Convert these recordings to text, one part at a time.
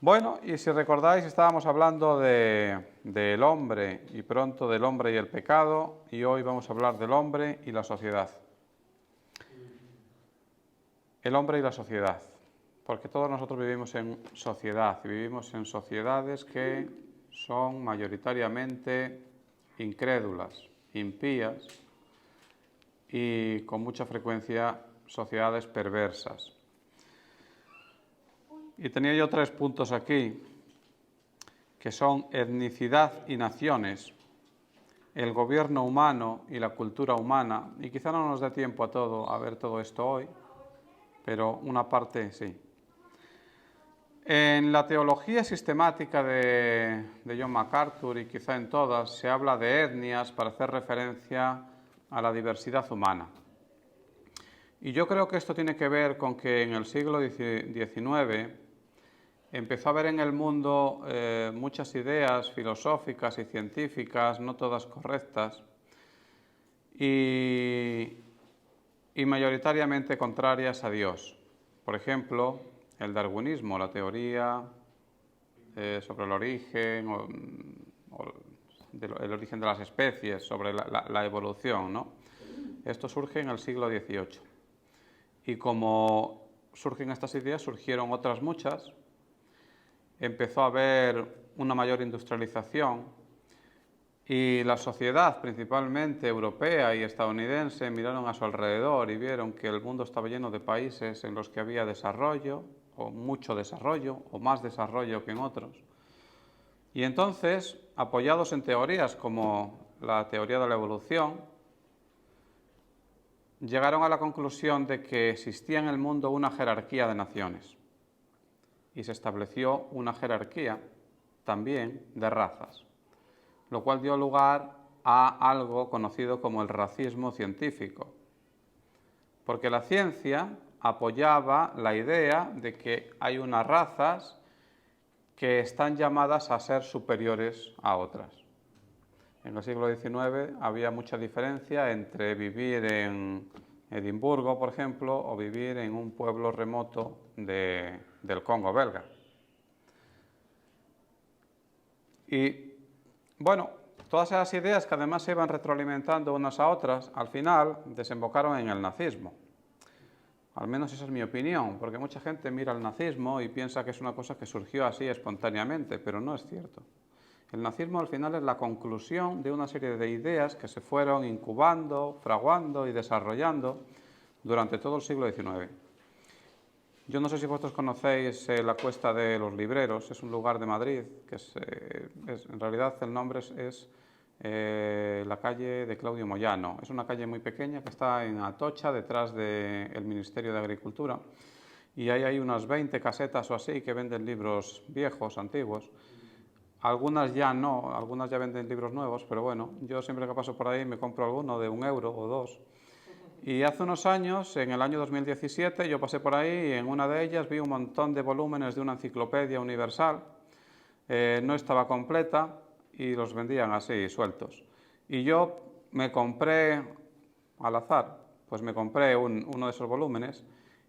Bueno, y si recordáis, estábamos hablando del hombre y pronto del hombre y el pecado, y hoy vamos a hablar del hombre y la sociedad. El hombre y la sociedad, porque todos nosotros vivimos en sociedad, y vivimos en sociedades que son mayoritariamente incrédulas, impías y con mucha frecuencia sociedades perversas. Y tenía yo 3 puntos aquí, que son etnicidad y naciones, el gobierno humano y la cultura humana, y quizá no nos dé tiempo a ver todo esto hoy, pero una parte sí. En la teología sistemática de John MacArthur, y quizá en todas, se habla de etnias para hacer referencia a la diversidad humana. Y yo creo que esto tiene que ver con que en el siglo XIX empezó a haber en el mundo muchas ideas filosóficas y científicas, no todas correctas, y mayoritariamente contrarias a Dios. Por ejemplo, el darwinismo, la teoría sobre el origen, el origen de las especies, sobre la evolución, ¿no? Esto surge en el siglo XVIII. Y como surgen estas ideas, surgieron otras muchas. Empezó a haber una mayor industrialización y la sociedad, principalmente europea y estadounidense, miraron a su alrededor y vieron que el mundo estaba lleno de países en los que había desarrollo, o mucho desarrollo, o más desarrollo que en otros. Y entonces, apoyados en teorías como la teoría de la evolución, llegaron a la conclusión de que existía en el mundo una jerarquía de naciones. Y se estableció una jerarquía también de razas, lo cual dio lugar a algo conocido como el racismo científico, porque la ciencia apoyaba la idea de que hay unas razas que están llamadas a ser superiores a otras. En el siglo XIX había mucha diferencia entre vivir en Edimburgo, por ejemplo, o vivir en un pueblo remoto del Congo belga. Y, bueno, todas esas ideas que además se iban retroalimentando unas a otras, al final desembocaron en el nazismo. Al menos esa es mi opinión, porque mucha gente mira el nazismo y piensa que es una cosa que surgió así espontáneamente, pero no es cierto. El nazismo al final es la conclusión de una serie de ideas que se fueron incubando, fraguando y desarrollando durante todo el siglo XIX. Yo no sé si vosotros conocéis la Cuesta de los Libreros, es un lugar de Madrid, que en realidad el nombre es la calle de Claudio Moyano. Es una calle muy pequeña que está en Atocha, detrás del Ministerio de Agricultura, y ahí hay unas 20 casetas o así que venden libros viejos, antiguos. Algunas ya no, algunas ya venden libros nuevos, pero bueno, yo siempre que paso por ahí me compro alguno de €1 o €2. Y hace unos años, en el año 2017, yo pasé por ahí y en una de ellas vi un montón de volúmenes de una enciclopedia universal. No estaba completa y los vendían así, sueltos. Y yo me compré, al azar, pues me compré uno de esos volúmenes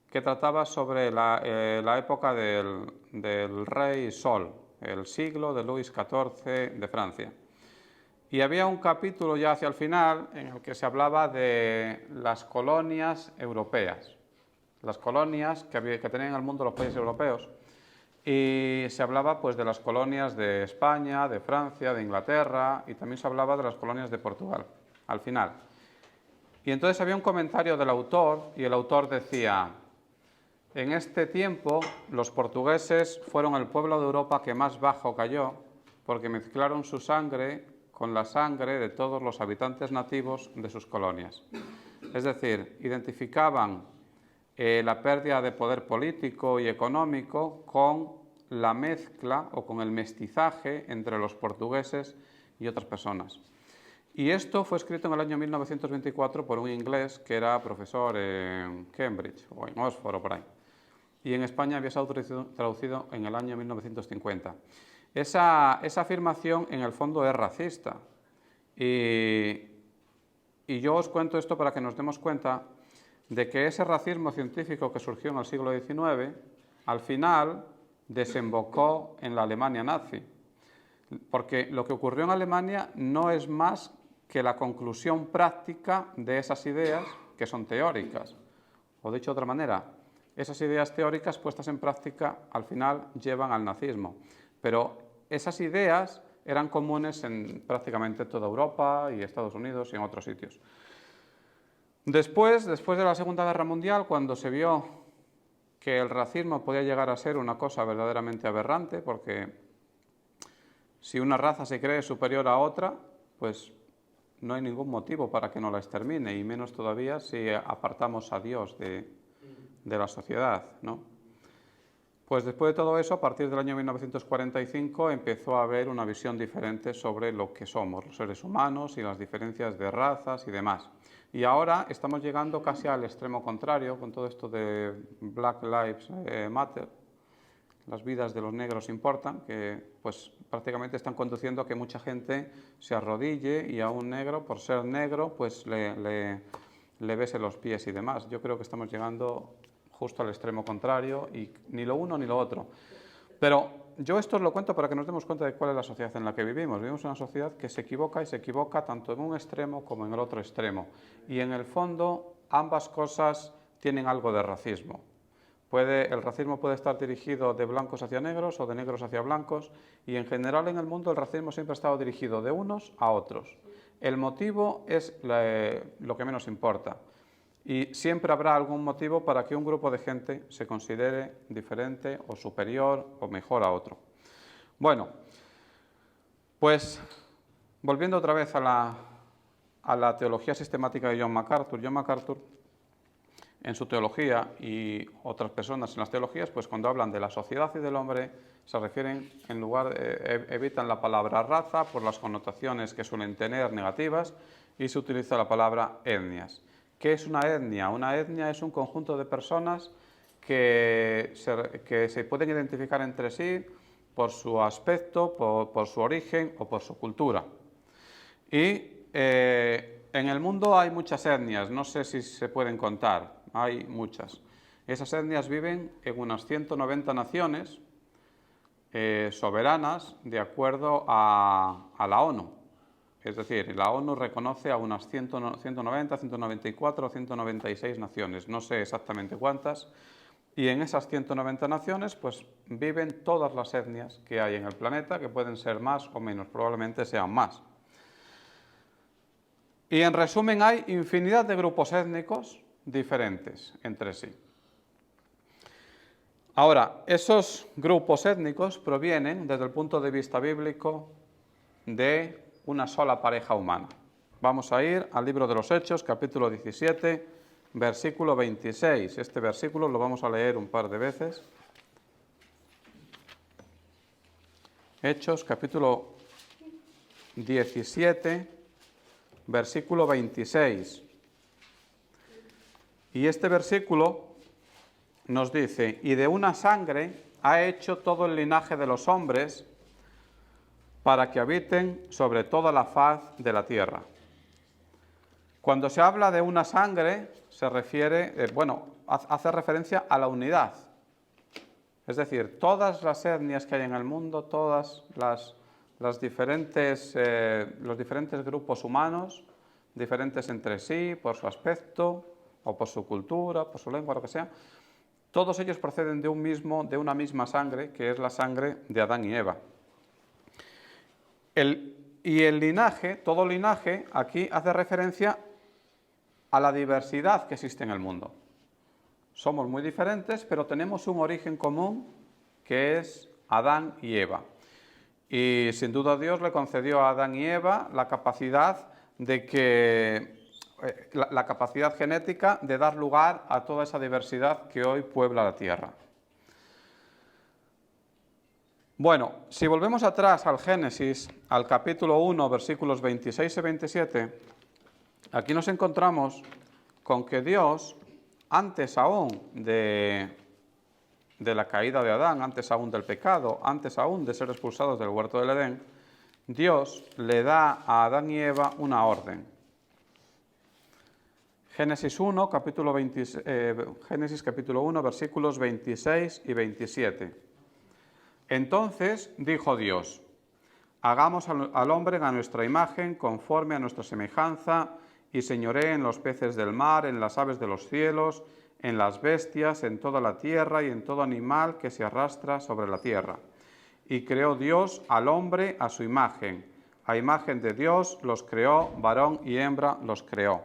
que trataba sobre la época del rey Sol, el siglo de Luis XIV de Francia. Y había un capítulo ya hacia el final en el que se hablaba de las colonias europeas, las colonias que tenían en el mundo los países europeos. Y se hablaba pues de las colonias de España, de Francia, de Inglaterra, y también se hablaba de las colonias de Portugal, al final. Y entonces había un comentario del autor, y el autor decía: en este tiempo los portugueses fueron el pueblo de Europa que más bajo cayó, porque mezclaron su sangre con la sangre de todos los habitantes nativos de sus colonias. Es decir, identificaban la pérdida de poder político y económico con la mezcla o con el mestizaje entre los portugueses y otras personas. Y esto fue escrito en el año 1924 por un inglés que era profesor en Cambridge o en Oxford o por ahí. Y en España había sido traducido en el año 1950. Esa afirmación en el fondo es racista. Y yo os cuento esto para que nos demos cuenta de que ese racismo científico que surgió en el siglo XIX, al final desembocó en la Alemania nazi. Porque lo que ocurrió en Alemania no es más que la conclusión práctica de esas ideas que son teóricas. O dicho de otra manera, esas ideas teóricas puestas en práctica al final llevan al nazismo. Pero esas ideas eran comunes en prácticamente toda Europa y Estados Unidos y en otros sitios. Después de la Segunda Guerra Mundial, cuando se vio que el racismo podía llegar a ser una cosa verdaderamente aberrante, porque si una raza se cree superior a otra, pues no hay ningún motivo para que no la extermine, y menos todavía si apartamos a Dios de la sociedad, ¿no? Pues después de todo eso, a partir del año 1945, empezó a haber una visión diferente sobre lo que somos, los seres humanos y las diferencias de razas y demás. Y ahora estamos llegando casi al extremo contrario con todo esto de Black Lives Matter. Las vidas de los negros importan, que pues prácticamente están conduciendo a que mucha gente se arrodille y a un negro, por ser negro, pues le bese los pies y demás. Yo creo que estamos llegando justo al extremo contrario y ni lo uno ni lo otro. Pero yo esto os lo cuento para que nos demos cuenta de cuál es la sociedad en la que vivimos. Vivimos en una sociedad que se equivoca y se equivoca tanto en un extremo como en el otro extremo. Y en el fondo ambas cosas tienen algo de racismo. El racismo puede estar dirigido de blancos hacia negros o de negros hacia blancos, y en general en el mundo el racismo siempre ha estado dirigido de unos a otros. El motivo es lo que menos importa, y siempre habrá algún motivo para que un grupo de gente se considere diferente o superior o mejor a otro. Bueno, pues volviendo otra vez a la teología sistemática de John MacArthur. John MacArthur, en su teología, y otras personas en las teologías, pues cuando hablan de la sociedad y del hombre, se refieren, evitan la palabra raza por las connotaciones que suelen tener negativas, y se utiliza la palabra etnias. ¿Qué es una etnia? Una etnia es un conjunto de personas que se pueden identificar entre sí por su aspecto, por su origen o por su cultura. Y en el mundo hay muchas etnias, no sé si se pueden contar, hay muchas. Esas etnias viven en unas 190 naciones soberanas de acuerdo a la ONU. Es decir, la ONU reconoce a unas 190, 194 o 196 naciones, no sé exactamente cuántas. Y en esas 190 naciones pues viven todas las etnias que hay en el planeta, que pueden ser más o menos, probablemente sean más. Y en resumen hay infinidad de grupos étnicos diferentes entre sí. Ahora, esos grupos étnicos provienen, desde el punto de vista bíblico, de una sola pareja humana. Vamos a ir al libro de los Hechos, capítulo 17, versículo 26. Este versículo lo vamos a leer un par de veces. Hechos, capítulo 17, versículo 26. Y este versículo nos dice: y de una sangre ha hecho todo el linaje de los hombres para que habiten sobre toda la faz de la tierra. Cuando se habla de una sangre, se refiere, hace referencia a la unidad. Es decir, todas las etnias que hay en el mundo, todas los diferentes grupos humanos, diferentes entre sí, por su aspecto, o por su cultura, por su lengua, lo que sea, todos ellos proceden de una misma sangre, que es la sangre de Adán y Eva. Y el linaje, todo linaje, aquí hace referencia a la diversidad que existe en el mundo. Somos muy diferentes, pero tenemos un origen común, que es Adán y Eva. Y sin duda Dios le concedió a Adán y Eva la capacidad la capacidad genética de dar lugar a toda esa diversidad que hoy puebla la tierra. Bueno, si volvemos atrás al Génesis, al capítulo 1, versículos 26 y 27, aquí nos encontramos con que Dios, antes aún de la caída de Adán, antes aún del pecado, antes aún de ser expulsados del huerto del Edén, Dios le da a Adán y Eva una orden. Génesis capítulo 1, versículos 26 y 27. Entonces dijo Dios: hagamos al hombre a nuestra imagen, conforme a nuestra semejanza, y señoree en los peces del mar, en las aves de los cielos, en las bestias, en toda la tierra y en todo animal que se arrastra sobre la tierra. Y creó Dios al hombre a su imagen. A imagen de Dios los creó, varón y hembra los creó.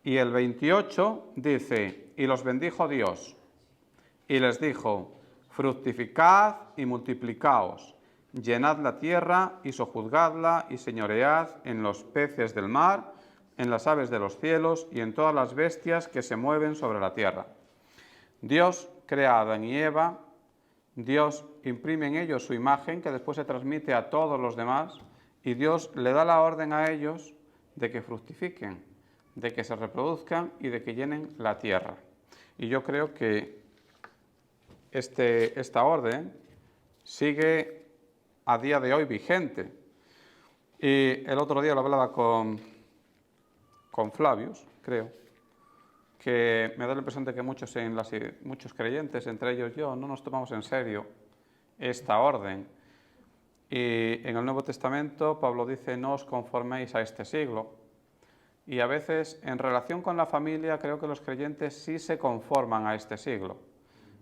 Y el 28 dice: y los bendijo Dios, y les dijo: fructificad y multiplicaos, llenad la tierra y sojuzgadla, y señoread en los peces del mar, en las aves de los cielos y en todas las bestias que se mueven sobre la tierra. Dios crea a Adán y Eva, Dios imprime en ellos su imagen, que después se transmite a todos los demás, y Dios le da la orden a ellos de que fructifiquen, de que se reproduzcan y de que llenen la tierra. Y yo creo que esta orden sigue a día de hoy vigente. Y el otro día lo hablaba con Flavius, creo, que me da la impresión de que muchos creyentes, entre ellos yo, no nos tomamos en serio esta orden. Y en el Nuevo Testamento Pablo dice: no os conforméis a este siglo. Y a veces, en relación con la familia, creo que los creyentes sí se conforman a este siglo.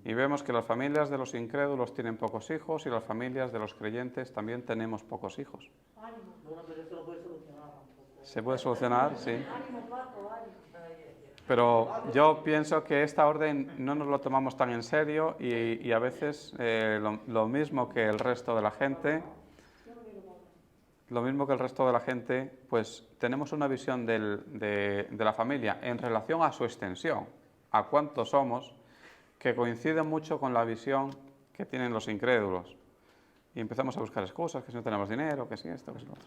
Y vemos que las familias de los incrédulos tienen pocos hijos y las familias de los creyentes también tenemos pocos hijos. Bueno, pero eso lo puede solucionar. ¿Se puede solucionar? Sí. Pero yo pienso que esta orden no nos lo tomamos tan en serio y a veces lo mismo que el resto de la gente, pues tenemos una visión de la familia en relación a su extensión, a cuántos somos, que coincide mucho con la visión que tienen los incrédulos. Y empezamos a buscar excusas, que si no tenemos dinero, que si esto, que si lo otro.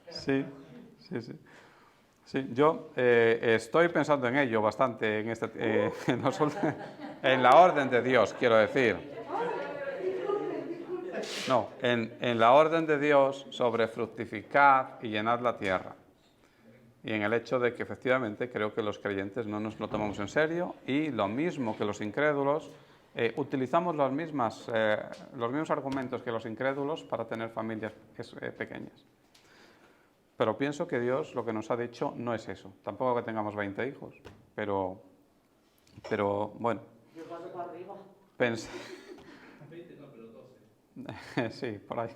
Sí. Sí, yo estoy pensando en ello bastante, en la orden de Dios, quiero decir. No, en la orden de Dios sobre fructificar y llenad la tierra. Y en el hecho de que efectivamente creo que los creyentes no nos lo tomamos en serio y lo mismo que los incrédulos, utilizamos los mismos argumentos que los incrédulos para tener familias pequeñas. Pero pienso que Dios lo que nos ha dicho no es eso. Tampoco que tengamos 20 hijos, pero bueno. Yo paso para arriba. 20 no, pero 12. Sí, por ahí.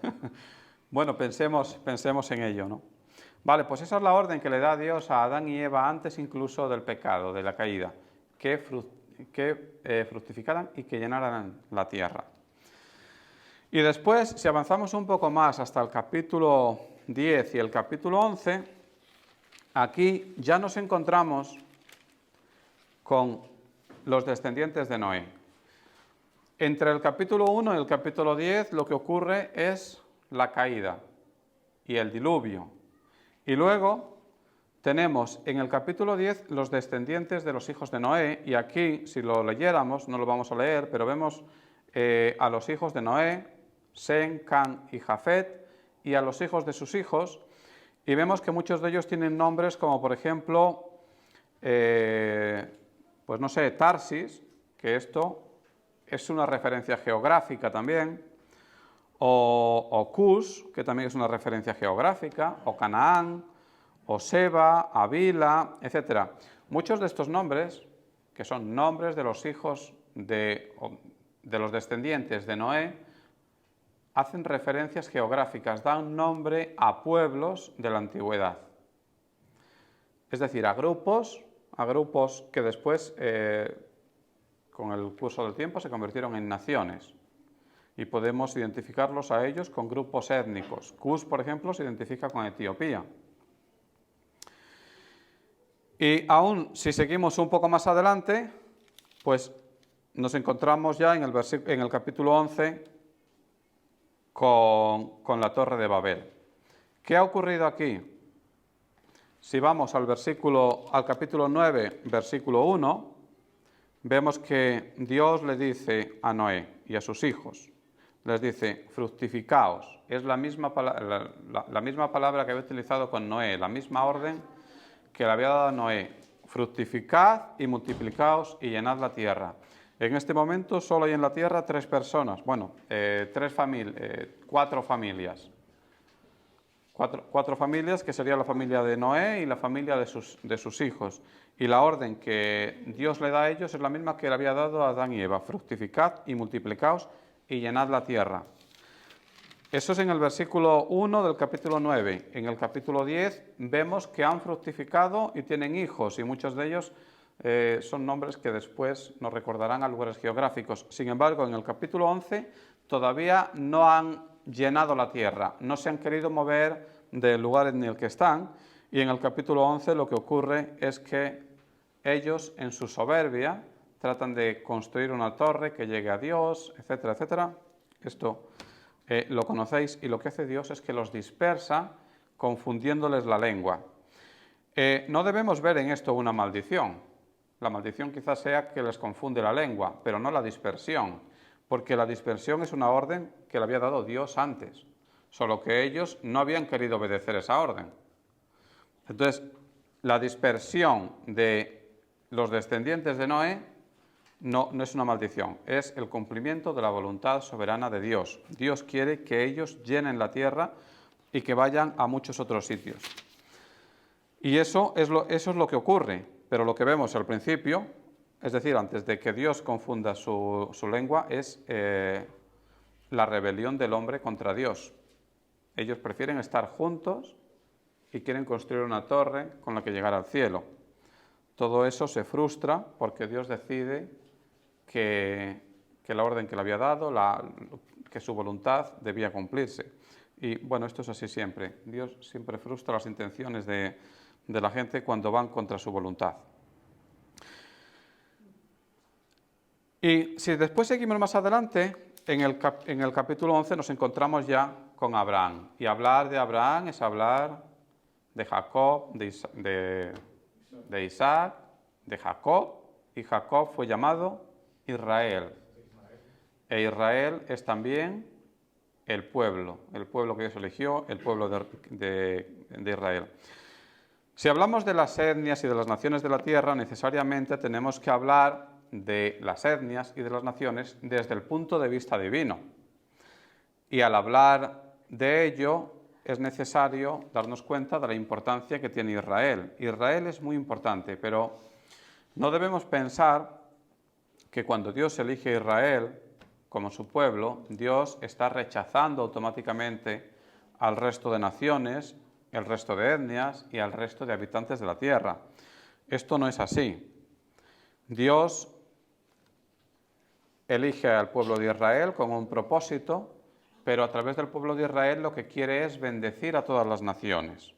Bueno, pensemos en ello, ¿no? Vale, pues esa es la orden que le da Dios a Adán y Eva antes incluso del pecado, de la caída, que fructificaran y que llenaran la tierra. Y después, si avanzamos un poco más hasta el capítulo 10 y el capítulo 11, aquí ya nos encontramos con los descendientes de Noé. Entre el capítulo 1 y el capítulo 10 lo que ocurre es la caída y el diluvio. Y luego tenemos en el capítulo 10 los descendientes de los hijos de Noé, y aquí, si lo leyéramos, no lo vamos a leer, pero vemos a los hijos de Noé, Sem, Cam y Jafet, y a los hijos de sus hijos, y vemos que muchos de ellos tienen nombres como, por ejemplo, pues no sé, Tarsis, que esto es una referencia geográfica también, o Cus, que también es una referencia geográfica, o Canaán, o Seba, Avila, etc. Muchos de estos nombres, que son nombres de los hijos de los descendientes de Noé, hacen referencias geográficas, dan nombre a pueblos de la antigüedad. Es decir, a grupos que después, con el curso del tiempo, se convirtieron en naciones. Y podemos identificarlos a ellos con grupos étnicos. Cus, por ejemplo, se identifica con Etiopía. Y aún si seguimos un poco más adelante, pues nos encontramos ya en el capítulo 11 con la Torre de Babel. ¿Qué ha ocurrido aquí? Si vamos al capítulo 9, versículo 1, vemos que Dios le dice a Noé y a sus hijos, les dice: fructificaos. Es la misma palabra que había utilizado con Noé, la misma orden que le había dado a Noé: fructificad y multiplicaos y llenad la tierra. En este momento solo hay en la tierra 3 personas, bueno, 4 familias. Cuatro familias, que sería la familia de Noé y la familia de sus hijos. Y la orden que Dios le da a ellos es la misma que le había dado a Adán y Eva: fructificad y multiplicaos y llenad la tierra. Eso es en el versículo 1 del capítulo 9. En el capítulo 10 vemos que han fructificado y tienen hijos, y muchos de ellos son nombres que después nos recordarán a lugares geográficos. Sin embargo, en el capítulo 11 todavía no han llenado la tierra, no se han querido mover del lugar en el que están, y en el capítulo 11 lo que ocurre es que ellos, en su soberbia, tratan de construir una torre que llegue a Dios, etcétera, etcétera. Esto lo conocéis, y lo que hace Dios es que los dispersa, confundiéndoles la lengua. No debemos ver en esto una maldición. La maldición quizás sea que les confunde la lengua, pero no la dispersión, porque la dispersión es una orden que le había dado Dios antes, solo que ellos no habían querido obedecer esa orden. Entonces, la dispersión de los descendientes de Noé no es una maldición, es el cumplimiento de la voluntad soberana de Dios. Dios quiere que ellos llenen la tierra y que vayan a muchos otros sitios. Y eso es lo que ocurre, pero lo que vemos al principio, es decir, antes de que Dios confunda su lengua, es la rebelión del hombre contra Dios. Ellos prefieren estar juntos y quieren construir una torre con la que llegar al cielo. Todo eso se frustra porque Dios decide que la orden que le había dado, que su voluntad debía cumplirse. Y bueno, esto es así siempre. Dios siempre frustra las intenciones de la gente cuando van contra su voluntad. Y si después seguimos más adelante, en el capítulo 11 nos encontramos ya con Abraham. Y hablar de Abraham es hablar de Jacob, de Isaac, de Jacob, y Jacob fue llamado Israel. E Israel es también el pueblo que Dios eligió, el pueblo de Israel. Si hablamos de las etnias y de las naciones de la tierra, necesariamente tenemos que hablar de las etnias y de las naciones desde el punto de vista divino. Y al hablar de ello, es necesario darnos cuenta de la importancia que tiene Israel. Israel es muy importante, pero no debemos pensar que cuando Dios elige a Israel como su pueblo, Dios está rechazando automáticamente al resto de naciones, el resto de etnias y al resto de habitantes de la tierra. Esto no es así. Dios elige al pueblo de Israel con un propósito, pero a través del pueblo de Israel lo que quiere es bendecir a todas las naciones.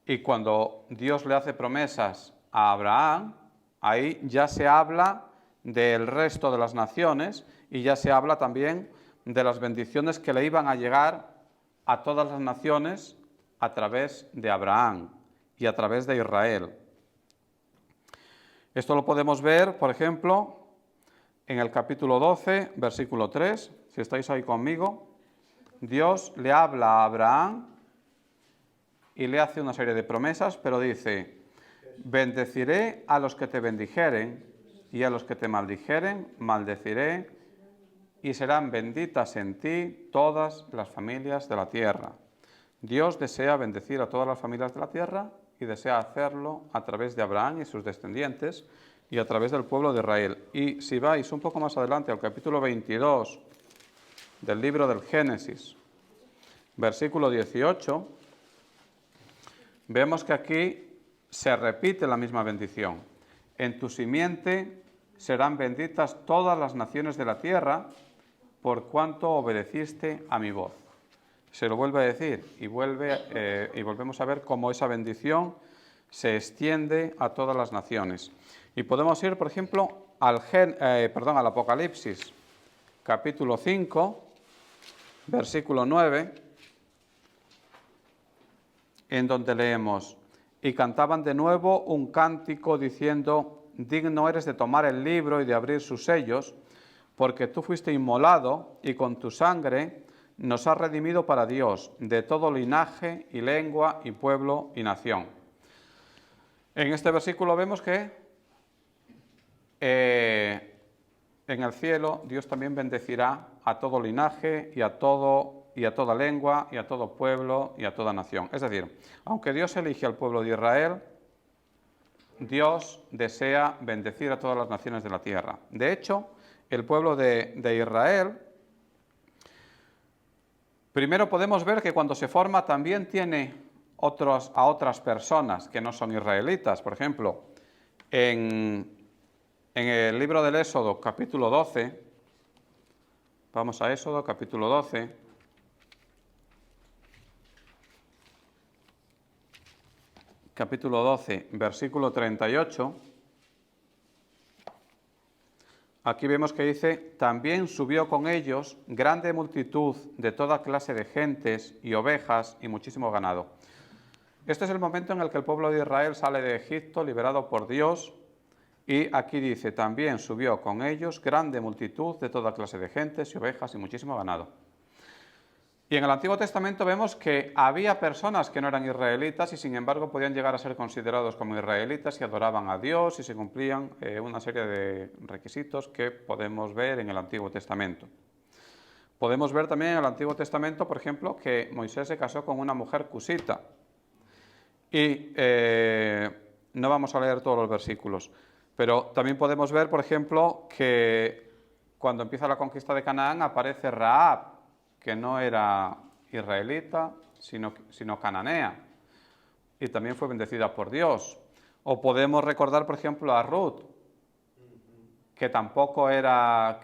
Y cuando Dios le hace promesas a Abraham, ahí ya se habla del resto de las naciones y ya se habla también de las bendiciones que le iban a llegar a todas las naciones a través de Abraham y a través de Israel. Esto lo podemos ver, por ejemplo, en el capítulo 12, versículo 3, si estáis ahí conmigo. Dios le habla a Abraham y le hace una serie de promesas, pero dice: bendeciré a los que te bendijeren, y a los que te maldijeren, maldeciré, y serán benditas en ti todas las familias de la tierra. Dios desea bendecir a todas las familias de la tierra y desea hacerlo a través de Abraham y sus descendientes y a través del pueblo de Israel. Y si vais un poco más adelante al capítulo 22 del libro del Génesis, versículo 18, vemos que aquí se repite la misma bendición. En tu simiente serán benditas todas las naciones de la tierra, por cuanto obedeciste a mi voz. Se lo vuelve a decir y volvemos a ver cómo esa bendición se extiende a todas las naciones. Y podemos ir, por ejemplo, al Apocalipsis, capítulo 5, versículo 9, en donde leemos: y cantaban de nuevo un cántico diciendo: digno eres de tomar el libro y de abrir sus sellos, porque tú fuiste inmolado y con tu sangre nos has redimido para Dios de todo linaje y lengua y pueblo y nación. En este versículo vemos que en el cielo Dios también bendecirá a todo linaje y a toda lengua y a todo pueblo y a toda nación. Es decir, aunque Dios elige al pueblo de Israel, Dios desea bendecir a todas las naciones de la tierra. De hecho, el pueblo de Israel, primero podemos ver que cuando se forma también tiene a otras personas que no son israelitas. Por ejemplo, en el libro del Éxodo, capítulo 12, vamos a Éxodo, capítulo 12, capítulo 12, versículo 38, aquí vemos que dice, también subió con ellos grande multitud de toda clase de gentes y ovejas y muchísimo ganado. Este es el momento en el que el pueblo de Israel sale de Egipto, liberado por Dios, y aquí dice, también subió con ellos grande multitud de toda clase de gentes y ovejas y muchísimo ganado. Y en el Antiguo Testamento vemos que había personas que no eran israelitas y sin embargo podían llegar a ser considerados como israelitas y adoraban a Dios y se cumplían una serie de requisitos que podemos ver en el Antiguo Testamento. Podemos ver también en el Antiguo Testamento, por ejemplo, que Moisés se casó con una mujer cusita. Y no vamos a leer todos los versículos, pero también podemos ver, por ejemplo, que cuando empieza la conquista de Canaán aparece Rahab, que no era israelita, sino cananea, y también fue bendecida por Dios. O podemos recordar, por ejemplo, a Ruth, que tampoco era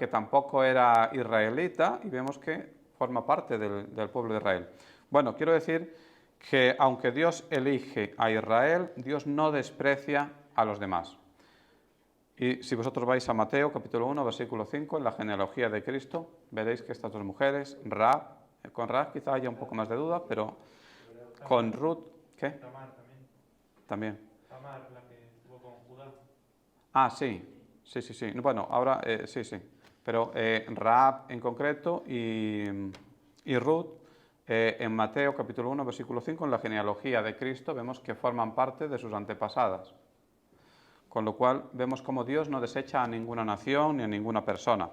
israelita, y vemos que forma parte del pueblo de Israel. Bueno, quiero decir que aunque Dios elige a Israel, Dios no desprecia a los demás. Y si vosotros vais a Mateo, capítulo 1, versículo 5, en la genealogía de Cristo, veréis que estas dos mujeres, Rahab, con Rahab quizá haya un poco más de duda, pero con Ruth, ¿qué? Tamar También. Tamar, la que estuvo con Judá. Ah, sí. Bueno, ahora sí. Pero Rahab en concreto y Ruth, en Mateo, capítulo 1, versículo 5, en la genealogía de Cristo, vemos que forman parte de sus antepasadas. Con lo cual vemos cómo Dios no desecha a ninguna nación ni a ninguna persona.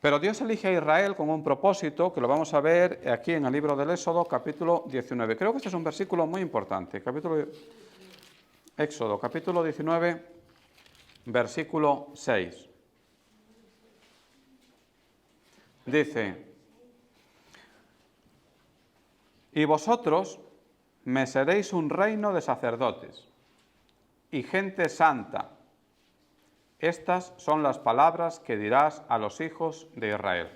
Pero Dios elige a Israel con un propósito, que lo vamos a ver aquí en el libro del Éxodo, capítulo 19. Creo que este es un versículo muy importante. Éxodo, capítulo 19, versículo 6. Dice, y vosotros me seréis un reino de sacerdotes y gente santa. Estas son las palabras que dirás a los hijos de Israel.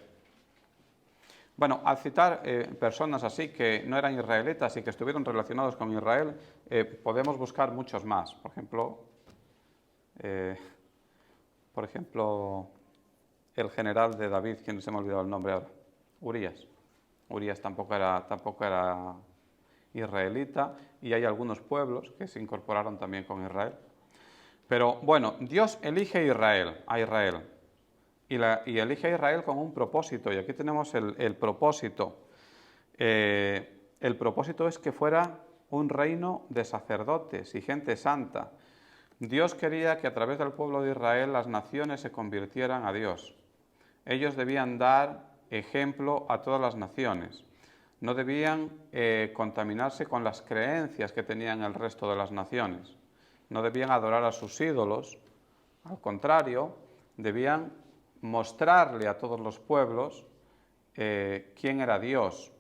Bueno, al citar personas así que no eran israelitas y que estuvieron relacionados con Israel, podemos buscar muchos más. Por ejemplo, el general de David, quien se me ha olvidado el nombre ahora, Urías. Urías tampoco era israelita, y hay algunos pueblos que se incorporaron también con Israel. Pero bueno, Dios elige a Israel, y elige a Israel con un propósito, y aquí tenemos el propósito. El propósito es que fuera un reino de sacerdotes y gente santa. Dios quería que a través del pueblo de Israel las naciones se convirtieran a Dios. Ellos debían dar ejemplo a todas las naciones. No debían contaminarse con las creencias que tenían el resto de las naciones. No debían adorar a sus ídolos. Al contrario, debían mostrarle a todos los pueblos quién era Dios.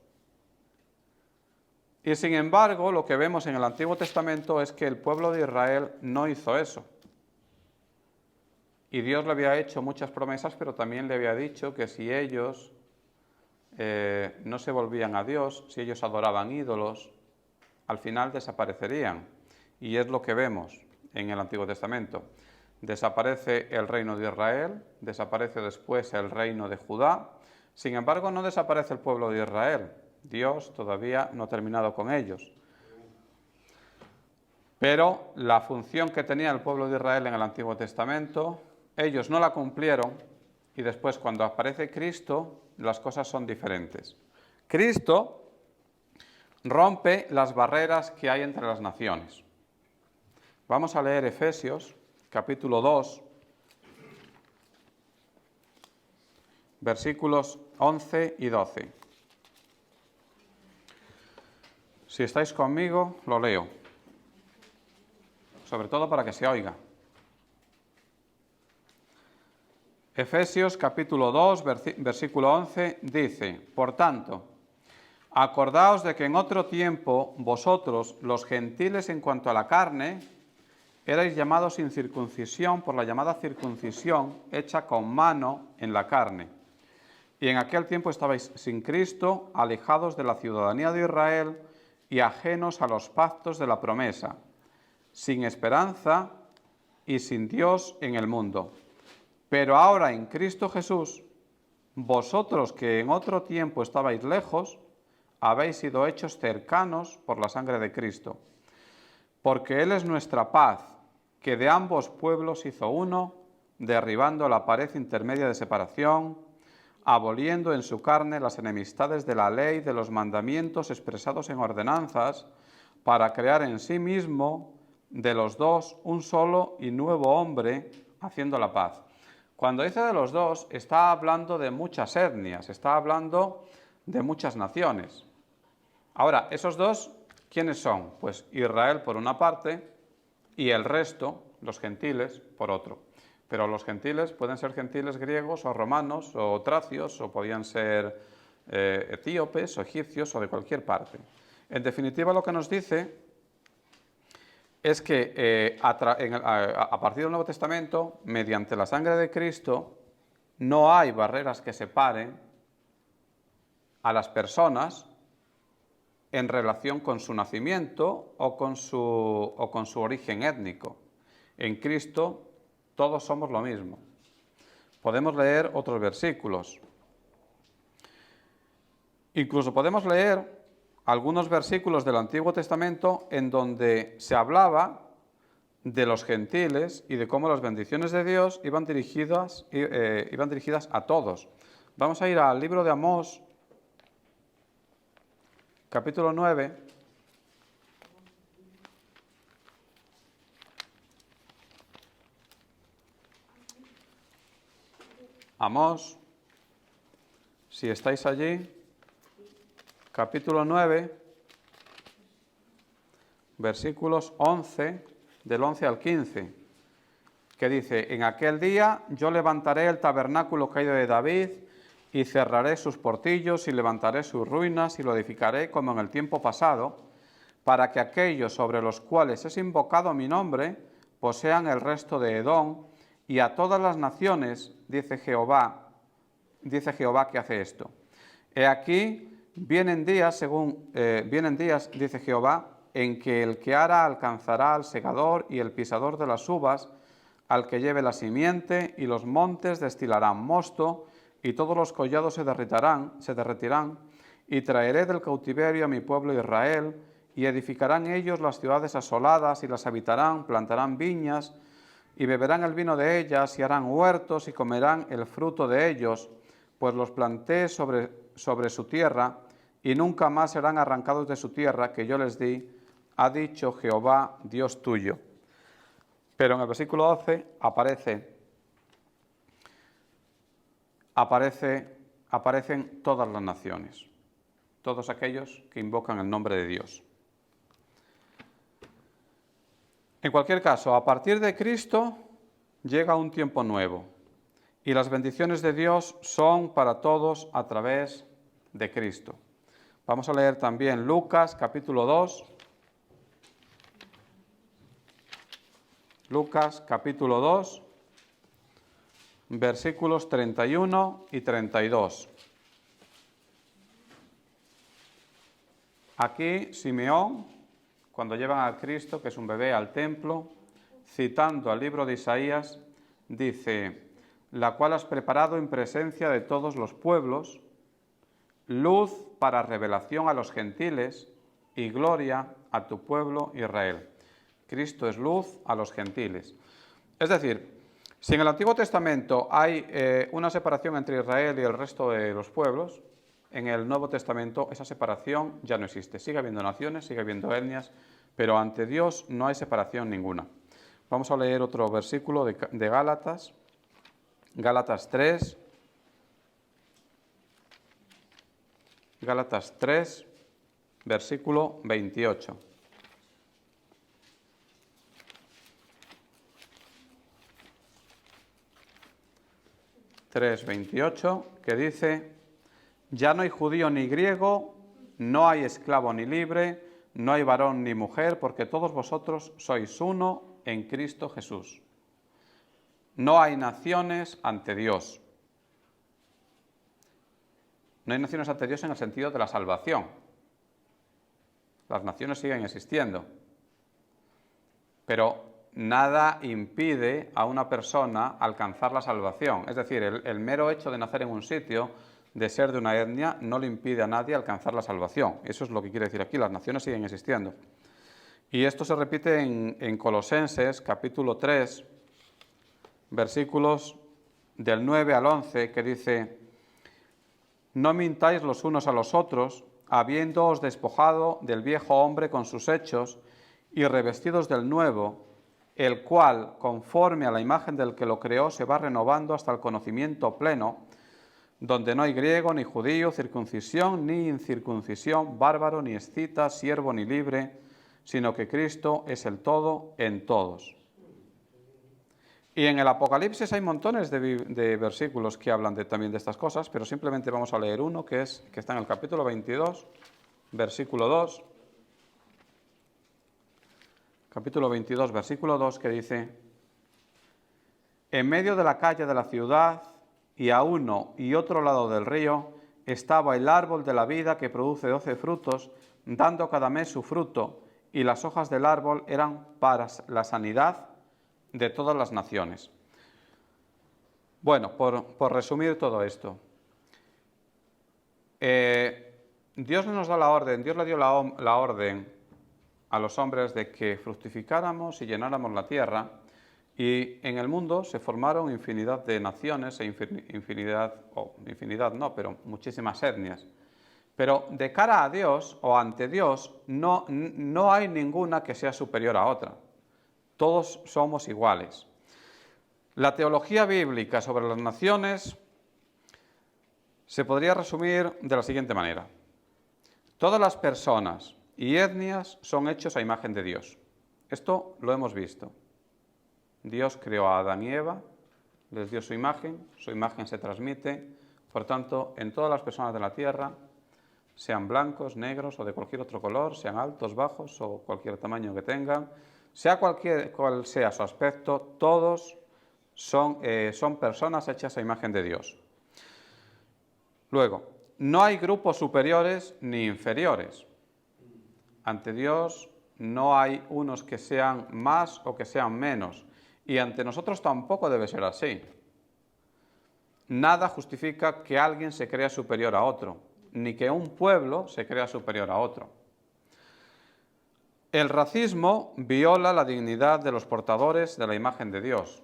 Y sin embargo, lo que vemos en el Antiguo Testamento es que el pueblo de Israel no hizo eso. Y Dios le había hecho muchas promesas, pero también le había dicho que si ellos no se volvían a Dios, si ellos adoraban ídolos, al final desaparecerían. Y es lo que vemos en el Antiguo Testamento. Desaparece el reino de Israel, desaparece después el reino de Judá. Sin embargo, no desaparece el pueblo de Israel. Dios todavía no ha terminado con ellos. Pero la función que tenía el pueblo de Israel en el Antiguo Testamento, ellos no la cumplieron, y después cuando aparece Cristo, las cosas son diferentes. Cristo rompe las barreras que hay entre las naciones. Vamos a leer Efesios, capítulo 2, versículos 11 y 12. Si estáis conmigo, lo leo, sobre todo para que se oiga. Efesios capítulo 2, versículo 11, dice: Por tanto, acordaos de que en otro tiempo vosotros, los gentiles en cuanto a la carne, erais llamados sin circuncisión por la llamada circuncisión hecha con mano en la carne. Y en aquel tiempo estabais sin Cristo, alejados de la ciudadanía de Israel y ajenos a los pactos de la promesa, sin esperanza y sin Dios en el mundo. Pero ahora en Cristo Jesús, vosotros que en otro tiempo estabais lejos, habéis sido hechos cercanos por la sangre de Cristo. Porque Él es nuestra paz, que de ambos pueblos hizo uno, derribando la pared intermedia de separación, aboliendo en su carne las enemistades de la ley de los mandamientos expresados en ordenanzas, para crear en sí mismo de los dos un solo y nuevo hombre, haciendo la paz. Cuando dice de los dos, está hablando de muchas etnias, está hablando de muchas naciones. Ahora, esos dos, ¿quiénes son? Pues Israel por una parte y el resto, los gentiles, por otro. Pero los gentiles pueden ser gentiles griegos o romanos o tracios, o podían ser etíopes o egipcios o de cualquier parte. En definitiva, lo que nos dice es que a partir del Nuevo Testamento, mediante la sangre de Cristo, no hay barreras que separen a las personas en relación con su nacimiento o con su origen étnico. En Cristo todos somos lo mismo. Podemos leer otros versículos. Incluso podemos leer algunos versículos del Antiguo Testamento en donde se hablaba de los gentiles y de cómo las bendiciones de Dios iban dirigidas a todos. Vamos a ir al libro de Amós, capítulo 9. Amós, si estáis allí, capítulo 9, versículos 11, del 11 al 15, que dice: En aquel día yo levantaré el tabernáculo caído de David, y cerraré sus portillos, y levantaré sus ruinas, y lo edificaré como en el tiempo pasado, para que aquellos sobre los cuales es invocado mi nombre posean el resto de Edom, y a todas las naciones, dice Jehová que hace esto. He aquí, vienen días, dice Jehová, en que el que ara alcanzará al segador y el pisador de las uvas, al que lleve la simiente, y los montes destilarán mosto, y todos los collados se derretirán, y traeré del cautiverio a mi pueblo Israel, y edificarán ellos las ciudades asoladas, y las habitarán, plantarán viñas, y beberán el vino de ellas, y harán huertos, y comerán el fruto de ellos, pues los planté sobre su tierra, y nunca más serán arrancados de su tierra que yo les di, ha dicho Jehová, Dios tuyo. Pero en el versículo 12 aparecen todas las naciones, todos aquellos que invocan el nombre de Dios. En cualquier caso, a partir de Cristo llega un tiempo nuevo y las bendiciones de Dios son para todos a través de Cristo. Vamos a leer también Lucas capítulo 2. Lucas capítulo 2, versículos 31 y 32. Aquí Simeón, cuando llevan a Cristo, que es un bebé, al templo, citando al libro de Isaías, dice: la cual has preparado en presencia de todos los pueblos, luz para revelación a los gentiles y gloria a tu pueblo Israel. Cristo es luz a los gentiles. Es decir, si en el Antiguo Testamento hay una separación entre Israel y el resto de los pueblos, en el Nuevo Testamento esa separación ya no existe. Sigue habiendo naciones, sigue habiendo etnias, pero ante Dios no hay separación ninguna. Vamos a leer otro versículo de Gálatas, Gálatas 3, Gálatas 3, versículo 28. Que dice: ya no hay judío ni griego, no hay esclavo ni libre, no hay varón ni mujer, porque todos vosotros sois uno en Cristo Jesús. No hay naciones ante Dios. No hay naciones ante Dios en el sentido de la salvación. Las naciones siguen existiendo. Pero nada impide a una persona alcanzar la salvación. Es decir, el mero hecho de nacer en un sitio, de ser de una etnia, no le impide a nadie alcanzar la salvación. Eso es lo que quiere decir aquí, las naciones siguen existiendo. Y esto se repite en Colosenses, capítulo 3, versículos del 9 al 11, que dice: no mintáis los unos a los otros, habiéndoos despojado del viejo hombre con sus hechos, y revestidos del nuevo, el cual, conforme a la imagen del que lo creó, se va renovando hasta el conocimiento pleno, donde no hay griego ni judío, circuncisión ni incircuncisión, bárbaro ni escita, siervo ni libre, sino que Cristo es el todo en todos. Y en el Apocalipsis hay montones de versículos que hablan también de estas cosas, pero simplemente vamos a leer uno que está en el capítulo 22, versículo 2. Capítulo 22, versículo 2, que dice: en medio de la calle de la ciudad y a uno y otro lado del río estaba el árbol de la vida que produce 12 frutos, dando cada mes su fruto, y las hojas del árbol eran para la sanidad de todas las naciones. Bueno, por resumir todo esto, Dios nos da la orden, Dios le dio la orden a los hombres de que fructificáramos y llenáramos la tierra, y en el mundo se formaron infinidad de naciones e pero muchísimas etnias. Pero de cara a Dios o ante Dios no hay ninguna que sea superior a otra. Todos somos iguales. La teología bíblica sobre las naciones se podría resumir de la siguiente manera: todas las personas y etnias son hechos a imagen de Dios. Esto lo hemos visto. Dios creó a Adán y Eva, les dio su imagen se transmite, por tanto, en todas las personas de la tierra, sean blancos, negros o de cualquier otro color, sean altos, bajos o cualquier tamaño que tengan, sea cual sea su aspecto, todos son personas hechas a imagen de Dios. Luego, no hay grupos superiores ni inferiores. Ante Dios no hay unos que sean más o que sean menos, y ante nosotros tampoco debe ser así. Nada justifica que alguien se crea superior a otro, ni que un pueblo se crea superior a otro. El racismo viola la dignidad de los portadores de la imagen de Dios.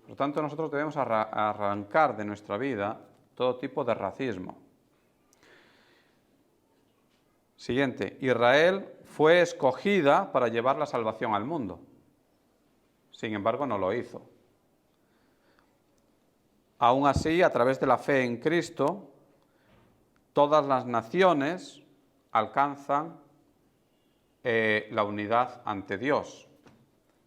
Por lo tanto, nosotros debemos arrancar de nuestra vida todo tipo de racismo. Siguiente, Israel fue escogida para llevar la salvación al mundo. Sin embargo, no lo hizo. Aún así, a través de la fe en Cristo, todas las naciones alcanzan la unidad ante Dios.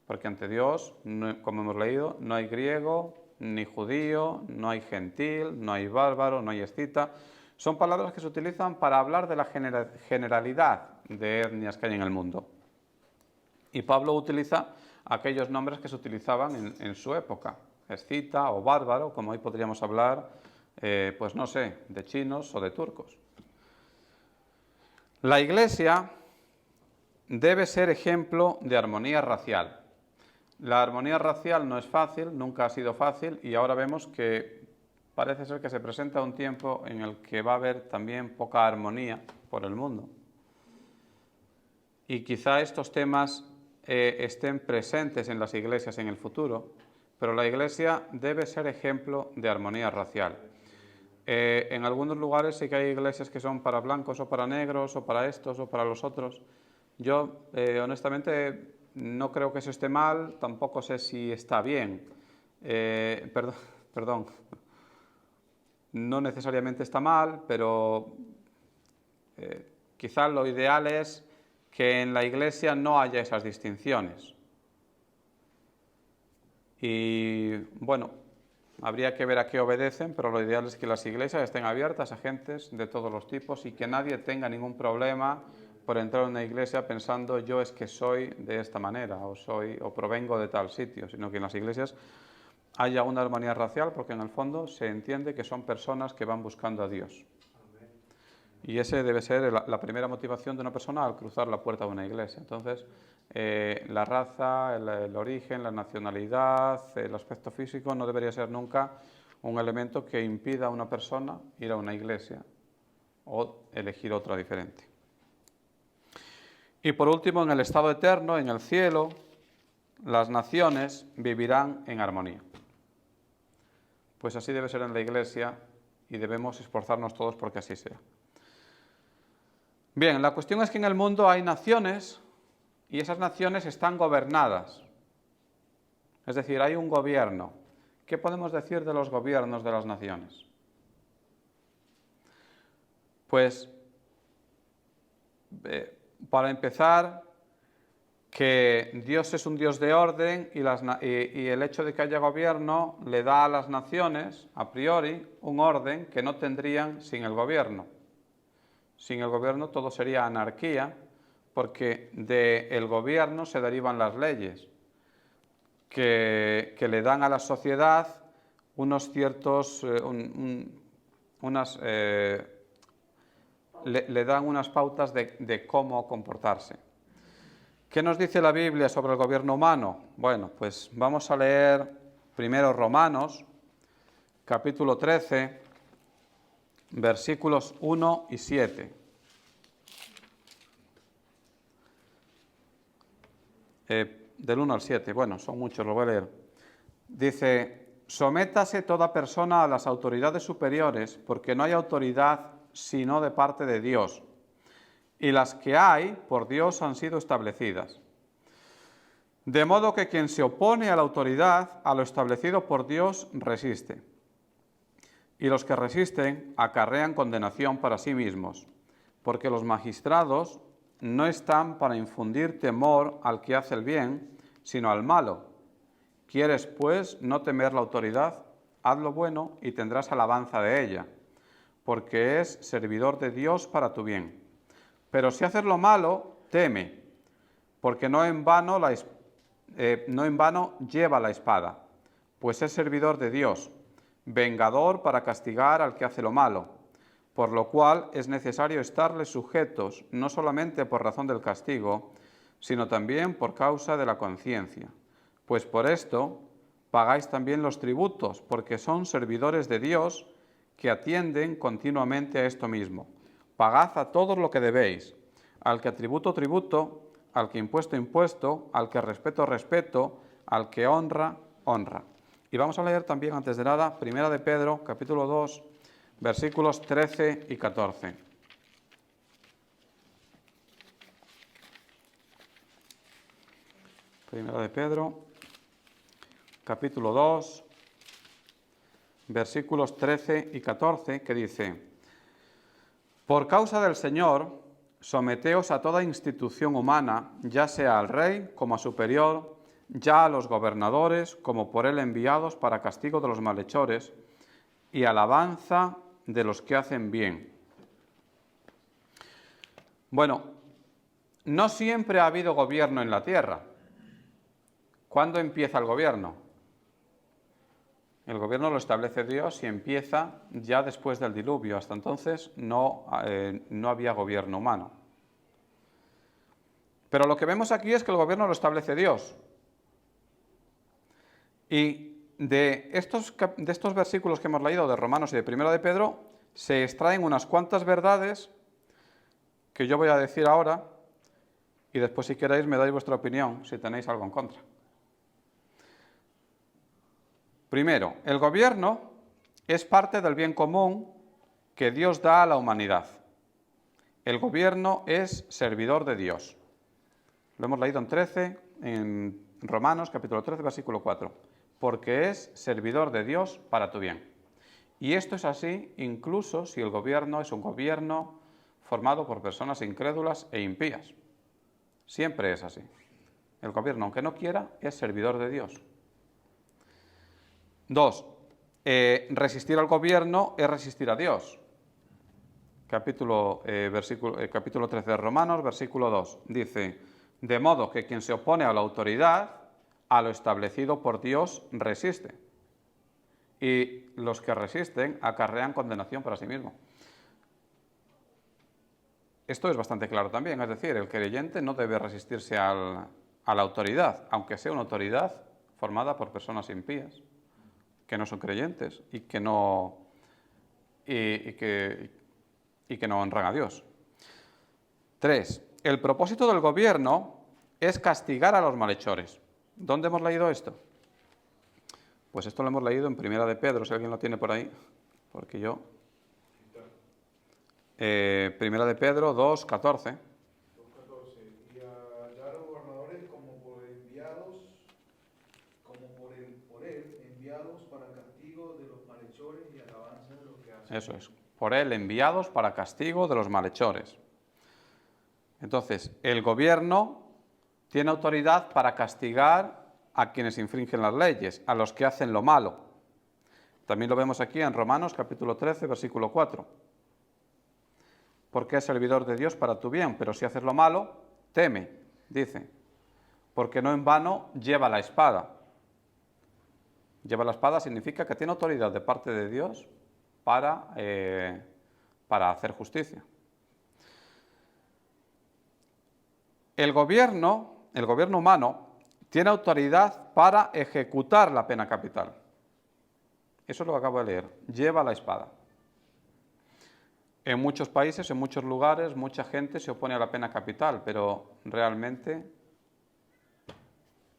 Porque ante Dios, como hemos leído, no hay griego, ni judío, no hay gentil, no hay bárbaro, no hay escita. Son palabras que se utilizan para hablar de la generalidad de etnias que hay en el mundo. Y Pablo utiliza aquellos nombres que se utilizaban en su época, escita o bárbaro, como hoy podríamos hablar, pues no sé, de chinos o de turcos. La Iglesia debe ser ejemplo de armonía racial. La armonía racial no es fácil, nunca ha sido fácil, y ahora vemos que parece ser que se presenta un tiempo en el que va a haber también poca armonía por el mundo. Y quizá estos temas estén presentes en las iglesias en el futuro, pero la Iglesia debe ser ejemplo de armonía racial. En algunos lugares sí que hay iglesias que son para blancos o para negros o para estos o para los otros. Yo honestamente no creo que eso esté mal, tampoco sé si está bien. Perdón, no necesariamente está mal, pero quizás lo ideal es que en la Iglesia no haya esas distinciones. Y bueno, habría que ver a qué obedecen, pero lo ideal es que las iglesias estén abiertas a gentes de todos los tipos y que nadie tenga ningún problema por entrar en una iglesia pensando yo es que soy de esta manera o provengo de tal sitio, sino que en las iglesias haya una armonía racial, porque en el fondo se entiende que son personas que van buscando a Dios. Y ese debe ser la primera motivación de una persona al cruzar la puerta de una iglesia. Entonces, la raza, el origen, la nacionalidad, el aspecto físico no debería ser nunca un elemento que impida a una persona ir a una iglesia o elegir otra diferente. Y por último, en el estado eterno, en el cielo, las naciones vivirán en armonía. Pues así debe ser en la iglesia y debemos esforzarnos todos porque así sea. Bien, la cuestión es que en el mundo hay naciones y esas naciones están gobernadas. Es decir, hay un gobierno. ¿Qué podemos decir de los gobiernos de las naciones? Pues, para empezar, que Dios es un Dios de orden y el hecho de que haya gobierno le da a las naciones, a priori, un orden que no tendrían sin el gobierno. Sin el gobierno todo sería anarquía, porque del gobierno se derivan las leyes, que le dan a la sociedad unos ciertos, le dan unas pautas de cómo comportarse. ¿Qué nos dice la Biblia sobre el gobierno humano? Bueno, pues vamos a leer primero Romanos, capítulo 13, versículos 1 y 7. Del 1 al 7, bueno, son muchos, lo voy a leer. Dice, sométase toda persona a las autoridades superiores, porque no hay autoridad sino de parte de Dios, y las que hay por Dios han sido establecidas. De modo que quien se opone a la autoridad, a lo establecido por Dios, resiste. Y los que resisten acarrean condenación para sí mismos, porque los magistrados no están para infundir temor al que hace el bien, sino al malo. ¿Quieres, pues, no temer la autoridad? Haz lo bueno y tendrás alabanza de ella, porque es servidor de Dios para tu bien. Pero si haces lo malo, teme, porque no en vano lleva la espada, pues es servidor de Dios, vengador para castigar al que hace lo malo, por lo cual es necesario estarles sujetos, no solamente por razón del castigo, sino también por causa de la conciencia. Pues por esto pagáis también los tributos, porque son servidores de Dios que atienden continuamente a esto mismo. Pagad a todos lo que debéis, al que tributo, tributo, al que impuesto, impuesto, al que respeto, respeto, al que honra, honra. Y vamos a leer también, antes de nada, Primera de Pedro, capítulo 2, versículos 13 y 14. Primera de Pedro, capítulo 2, versículos 13 y 14, que dice: Por causa del Señor, someteos a toda institución humana, ya sea al rey como a superior, ya a los gobernadores como por él enviados para castigo de los malhechores y alabanza de los que hacen bien. Bueno, no siempre ha habido gobierno en la tierra. ¿Cuándo empieza el gobierno? El gobierno lo establece Dios y empieza ya después del diluvio. Hasta entonces no había gobierno humano. Pero lo que vemos aquí es que el gobierno lo establece Dios. Y de estos versículos que hemos leído de Romanos y de Primera de Pedro se extraen unas cuantas verdades que yo voy a decir ahora y después, si queréis, me dais vuestra opinión si tenéis algo en contra. Primero, el gobierno es parte del bien común que Dios da a la humanidad. El gobierno es servidor de Dios. Lo hemos leído en 13 en Romanos capítulo 13, versículo 4. Porque es servidor de Dios para tu bien. Y esto es así incluso si el gobierno es un gobierno formado por personas incrédulas e impías. Siempre es así. El gobierno, aunque no quiera, es servidor de Dios. 2. Resistir al gobierno es resistir a Dios. Capítulo 13 de Romanos, versículo 2. Dice, de modo que quien se opone a la autoridad, a lo establecido por Dios, resiste. Y los que resisten acarrean condenación para sí mismo. Esto es bastante claro también, es decir, el creyente no debe resistirse a la autoridad, aunque sea una autoridad formada por personas impías, que no son creyentes y que no honran a Dios. 3. El propósito del gobierno es castigar a los malhechores. ¿Dónde hemos leído esto? Pues esto lo hemos leído en Primera de Pedro, si alguien lo tiene por ahí, porque yo... Primera de Pedro 2, 14. 2:14. Y hallar a los gobernadores como por él enviados para castigo de los malhechores y alabanza de los que hacen. Eso es, por él enviados para castigo de los malhechores. Entonces, el gobierno tiene autoridad para castigar a quienes infringen las leyes, a los que hacen lo malo. También lo vemos aquí en Romanos capítulo 13, versículo 4. Porque es servidor de Dios para tu bien, pero si haces lo malo, teme, dice, porque no en vano lleva la espada. Lleva la espada significa que tiene autoridad de parte de Dios para hacer justicia. El gobierno humano tiene autoridad para ejecutar la pena capital. Eso es lo que acabo de leer. Lleva la espada. En muchos países, en muchos lugares, mucha gente se opone a la pena capital, pero realmente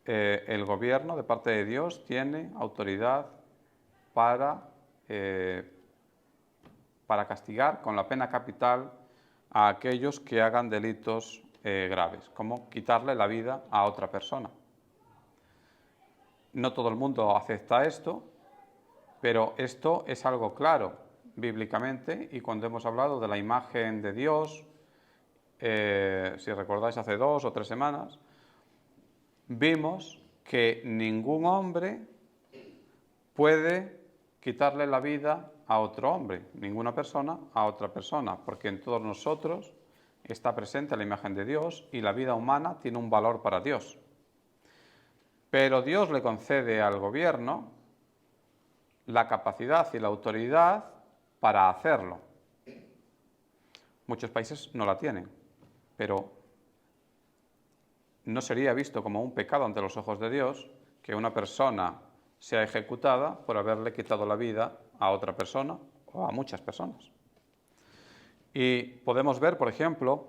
el gobierno, de parte de Dios, tiene autoridad para castigar con la pena capital a aquellos que hagan delitos graves, como quitarle la vida a otra persona. No todo el mundo acepta esto, pero esto es algo claro bíblicamente, y cuando hemos hablado de la imagen de Dios, si recordáis hace 2 o 3 semanas, vimos que ningún hombre puede quitarle la vida a otro hombre, ninguna persona a otra persona, porque en todos nosotros está presente la imagen de Dios y la vida humana tiene un valor para Dios. Pero Dios le concede al gobierno la capacidad y la autoridad para hacerlo. Muchos países no la tienen, pero no sería visto como un pecado ante los ojos de Dios que una persona sea ejecutada por haberle quitado la vida a otra persona o a muchas personas. Y podemos ver, por ejemplo,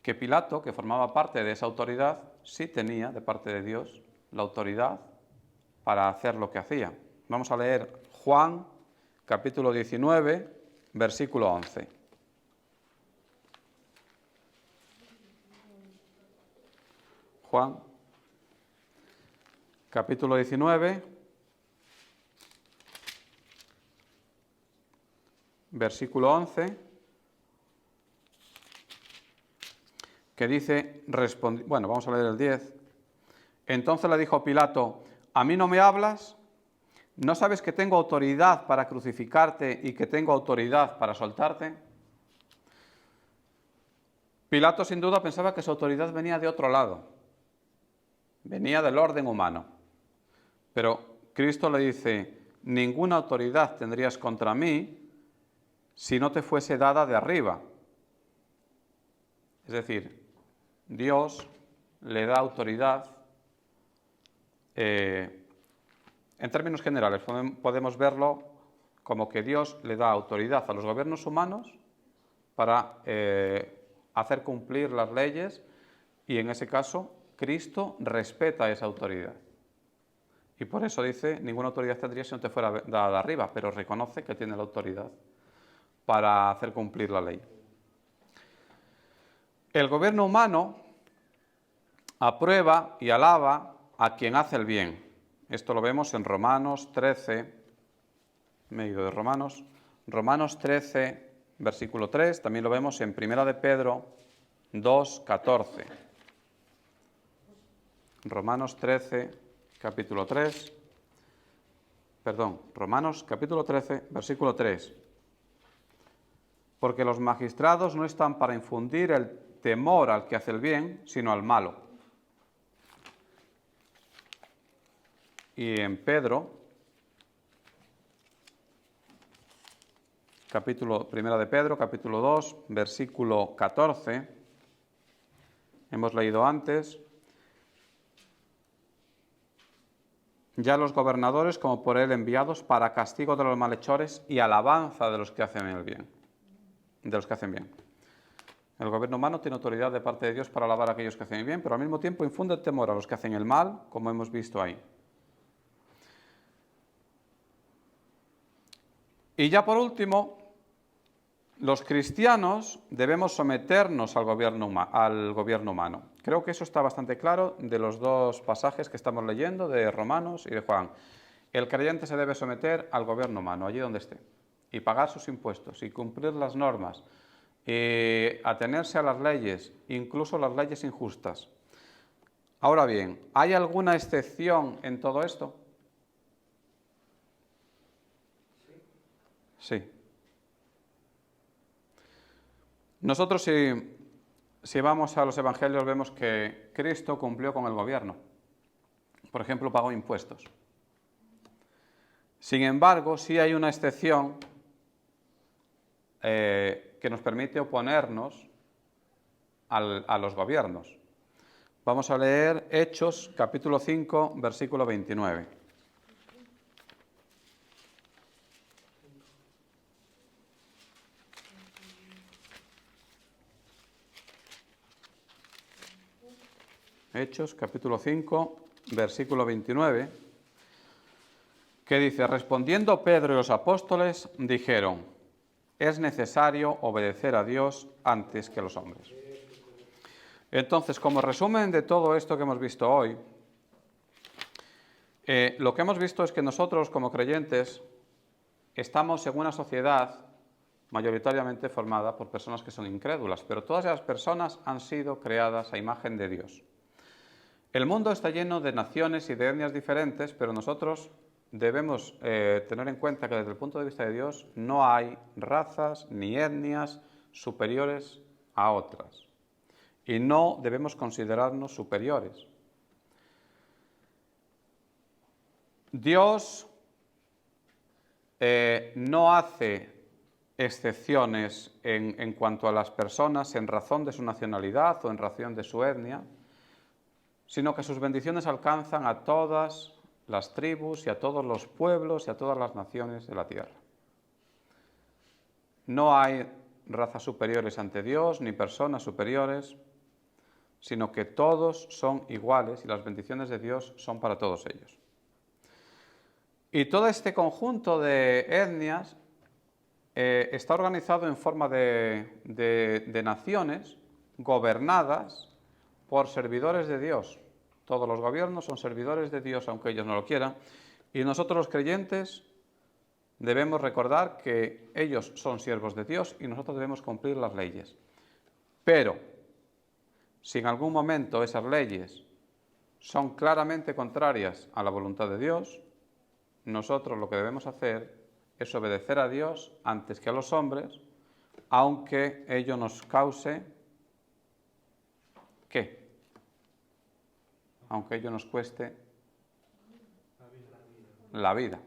que Pilato, que formaba parte de esa autoridad, sí tenía de parte de Dios la autoridad para hacer lo que hacía. Vamos a leer Juan, capítulo 19, versículo 11. Juan, capítulo 19, versículo 11, que dice, bueno, vamos a leer el 10. Entonces le dijo Pilato, ¿a mí no me hablas? ¿No sabes que tengo autoridad para crucificarte y que tengo autoridad para soltarte? Pilato sin duda pensaba que su autoridad venía de otro lado, venía del orden humano. Pero Cristo le dice, ninguna autoridad tendrías contra mí si no te fuese dada de arriba. Es decir, Dios le da autoridad. En términos generales, podemos verlo como que Dios le da autoridad a los gobiernos humanos para hacer cumplir las leyes, y en ese caso Cristo respeta esa autoridad. Y por eso dice, ninguna autoridad tendría si no te fuera dada de arriba, pero reconoce que tiene la autoridad para hacer cumplir la ley. El gobierno humano, aprueba y alaba a quien hace el bien. Esto lo vemos en Romanos 13, medio de Romanos 13, versículo 3, también lo vemos en Primera de Pedro 2, 14. Romanos 13, capítulo 3, Romanos capítulo 13, versículo 3. Porque los magistrados no están para infundir el temor al que hace el bien, sino al malo. Y en Pedro, Primera de Pedro, capítulo 2, versículo 14, hemos leído antes, ya los gobernadores como por él enviados para castigo de los malhechores y alabanza de los que hacen el bien, de los que hacen bien. El gobierno humano tiene autoridad de parte de Dios para alabar a aquellos que hacen el bien, pero al mismo tiempo infunde temor a los que hacen el mal, como hemos visto ahí. Y ya por último, los cristianos debemos someternos al gobierno humano. Creo que eso está bastante claro de los dos pasajes que estamos leyendo, de Romanos y de Juan. El creyente se debe someter al gobierno humano, allí donde esté, y pagar sus impuestos, y cumplir las normas, y atenerse a las leyes, incluso las leyes injustas. Ahora bien, ¿hay alguna excepción en todo esto? Sí. Nosotros si vamos a los evangelios vemos que Cristo cumplió con el gobierno. Por ejemplo, pagó impuestos. Sin embargo, sí hay una excepción que nos permite oponernos a los gobiernos. Vamos a leer Hechos, capítulo 5, versículo 29. Hechos, capítulo 5, versículo 29, que dice, respondiendo Pedro y los apóstoles, dijeron, es necesario obedecer a Dios antes que a los hombres. Entonces, como resumen de todo esto que hemos visto hoy, lo que hemos visto es que nosotros, como creyentes, estamos en una sociedad mayoritariamente formada por personas que son incrédulas, pero todas esas personas han sido creadas a imagen de Dios. El mundo está lleno de naciones y de etnias diferentes, pero nosotros debemos tener en cuenta que desde el punto de vista de Dios no hay razas ni etnias superiores a otras. Y no debemos considerarnos superiores. Dios no hace excepciones en cuanto a las personas en razón de su nacionalidad o en razón de su etnia, sino que sus bendiciones alcanzan a todas las tribus y a todos los pueblos y a todas las naciones de la tierra. No hay razas superiores ante Dios, ni personas superiores, sino que todos son iguales y las bendiciones de Dios son para todos ellos. Y todo este conjunto de etnias está organizado en forma de naciones gobernadas por servidores de Dios. Todos los gobiernos son servidores de Dios, aunque ellos no lo quieran. Y nosotros los creyentes debemos recordar que ellos son siervos de Dios y nosotros debemos cumplir las leyes. Pero, si en algún momento esas leyes son claramente contrarias a la voluntad de Dios, nosotros lo que debemos hacer es obedecer a Dios antes que a los hombres, aunque ello nos cause, ¿qué? Aunque ello nos cueste la vida.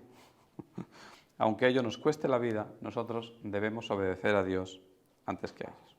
Aunque ello nos cueste la vida, nosotros debemos obedecer a Dios antes que a ellos.